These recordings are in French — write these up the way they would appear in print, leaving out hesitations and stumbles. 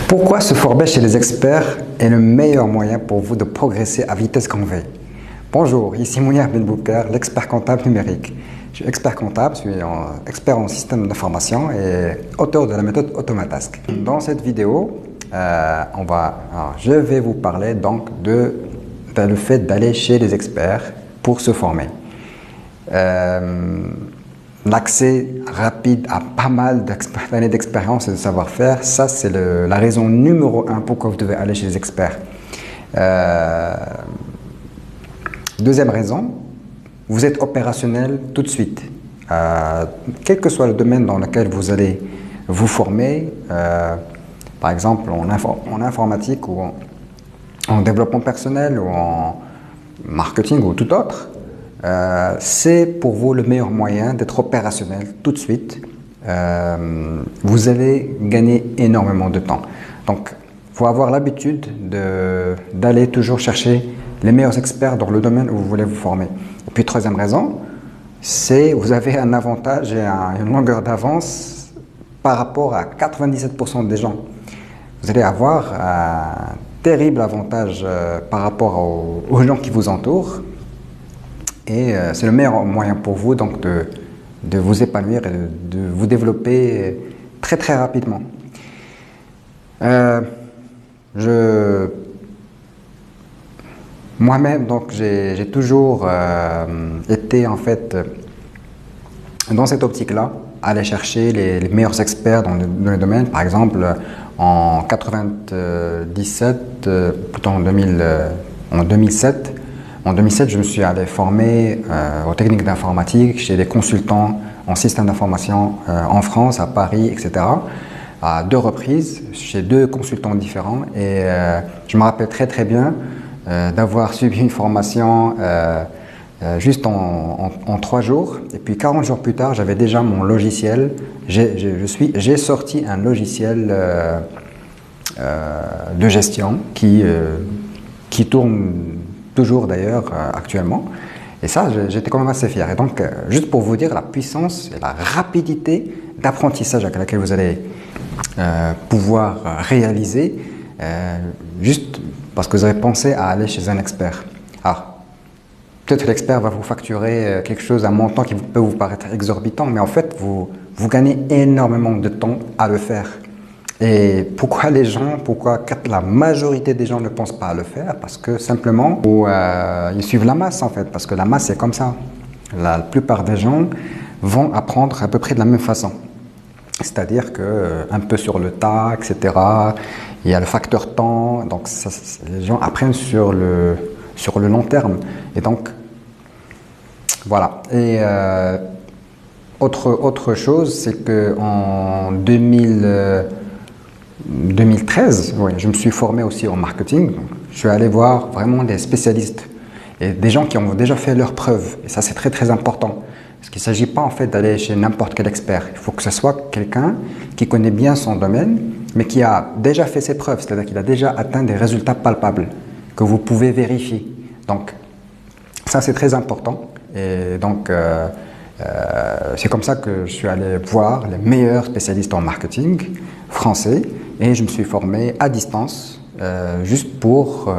Pourquoi se former chez les experts est le meilleur moyen pour vous de progresser à vitesse grand V? Bonjour, ici Mounir Ben Bouker, l'expert comptable numérique. Je suis expert comptable, je suis expert en système d'information et auteur de la méthode Automatask. Dans cette vidéo, je vais vous parler donc le fait d'aller chez les experts pour se former. L'accès rapide à pas mal d'années d'expérience et de savoir-faire, ça c'est la raison numéro 1 pourquoi vous devez aller chez les experts. Deuxième raison, vous êtes opérationnel tout de suite. Quel que soit le domaine dans lequel vous allez vous former, par exemple en informatique ou en développement personnel ou en marketing ou tout autre, c'est pour vous le meilleur moyen d'être opérationnel tout de suite. Vous allez gagner énormément de temps. Donc, il faut avoir l'habitude d'aller toujours chercher les meilleurs experts dans le domaine où vous voulez vous former. Et puis, troisième raison, c'est vous avez un avantage et une longueur d'avance par rapport à 97% des gens. Vous allez avoir un terrible avantage par rapport aux gens qui vous entourent. Et c'est le meilleur moyen pour vous donc de vous épanouir et de vous développer très très rapidement. Moi-même donc j'ai toujours été en fait dans cette optique-là, aller chercher les meilleurs experts dans le domaine. Par exemple, en 97, plutôt en 2007. En 2007, je me suis allé former aux techniques d'informatique chez des consultants en système d'information en France, à Paris, etc. À 2 reprises, chez 2 consultants différents. Et je me rappelle très très bien d'avoir suivi une formation juste en 3 jours. Et puis 40 jours plus tard, j'avais déjà mon logiciel. J'ai sorti un logiciel de gestion qui tourne toujours d'ailleurs actuellement, et ça j'étais quand même assez fier. Et donc juste pour vous dire la puissance et la rapidité d'apprentissage avec laquelle vous allez pouvoir réaliser, juste parce que vous avez pensé à aller chez un expert. Alors peut-être que l'expert va vous facturer quelque chose, un montant qui peut vous paraître exorbitant, mais en fait vous gagnez énormément de temps à le faire. Et pourquoi la majorité des gens ne pensent pas à le faire? Parce que simplement, ils suivent la masse en fait, parce que la masse c'est comme ça. La plupart des gens vont apprendre à peu près de la même façon. C'est-à-dire un peu sur le tas, etc. Il y a le facteur temps, donc les gens apprennent sur le long terme. Et donc, voilà. Et autre chose, c'est qu'en 2013, oui, je me suis formé aussi en marketing. Je suis allé voir vraiment des spécialistes et des gens qui ont déjà fait leurs preuves. Et ça, c'est très très important. Parce qu'il ne s'agit pas en fait d'aller chez n'importe quel expert. Il faut que ce soit quelqu'un qui connaît bien son domaine, mais qui a déjà fait ses preuves. C'est-à-dire qu'il a déjà atteint des résultats palpables que vous pouvez vérifier. Donc, ça, c'est très important. Et donc, c'est comme ça que je suis allé voir les meilleurs spécialistes en marketing français et je me suis formé à distance juste pour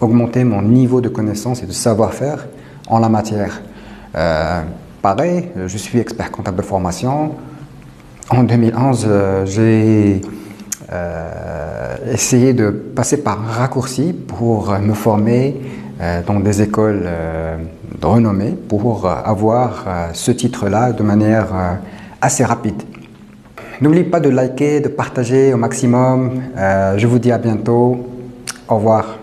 augmenter mon niveau de connaissance et de savoir-faire en la matière. Pareil, je suis expert comptable de formation. En 2011, j'ai essayé de passer par un raccourci pour me former dans des écoles renommées pour avoir ce titre-là de manière assez rapide. N'oubliez pas de liker, de partager au maximum. Je vous dis à bientôt. Au revoir.